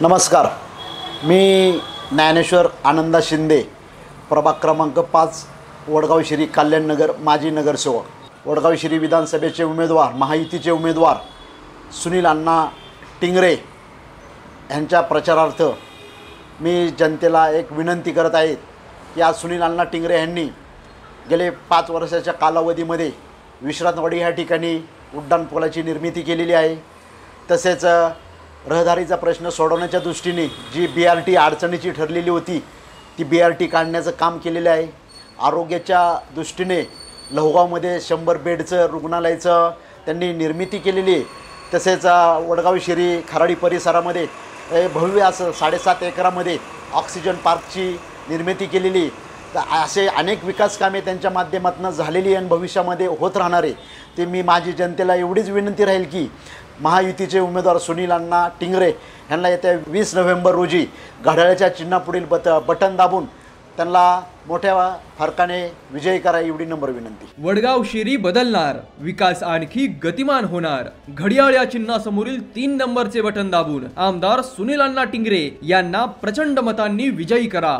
नमस्कार, मी ज्ञानेश्वर आनंदा शिंदे, प्रभाग क्रमांक 5, वडगाव श्री कल्याणनगर, माजी नगरसेवक. वडगाव श्री विधानसभेचे उमेदवार, महायुतीचे उमेदवार सुनील अण्णा टिंगरे यांच्या प्रचारार्थ मी जनतेला एक विनंती करत आहे की आज सुनील अण्णा टिंगरे यांनी गेले 5 वर्षाच्या कालावधीमध्ये विश्रांतवाडी ह्या ठिकाणी उड्डाणपुलाची निर्मिती केलेली आहे. तसेच रहदारीचा प्रश्न सोडवण्याच्या दृष्टीने जी BRT अडचणीची ठरलेली होती ती BRT काढण्याचं काम केलेलं आहे. आरोग्याच्या दृष्टीने लहुगावमध्ये 100 बेडचं रुग्णालयाचं त्यांनी निर्मिती केलेली आहे. तसेच वडगाव शिरी खराडी परिसरामध्ये भव्य असं 7.5 एकरामध्ये ऑक्सिजन पार्कची निर्मिती केलेली आहे. तर असे अनेक विकास कामे त्यांच्या माध्यमातून झालेली आणि भविष्यामध्ये होत राहणार आहे. ते मी माझी जनतेला एवढीच विनंती राहील की महायुतीचे उमेदवार सुनील अण्णा टिंगरे यांना येत्या 20 नोव्हेंबर रोजी घड्याळाच्या चिन्हापुढील बटन दाबून त्यांना मोठ्या फरकाने विजयी करा, एवढी नम्र विनंती. वडगाव शिरी बदलणार, विकास आणखी गतिमान होणार. घड्याळ या चिन्हासमोरील 3 नंबरचे बटन दाबून आमदार सुनील अण्णा टिंगरे यांना प्रचंड मतांनी विजयी करा.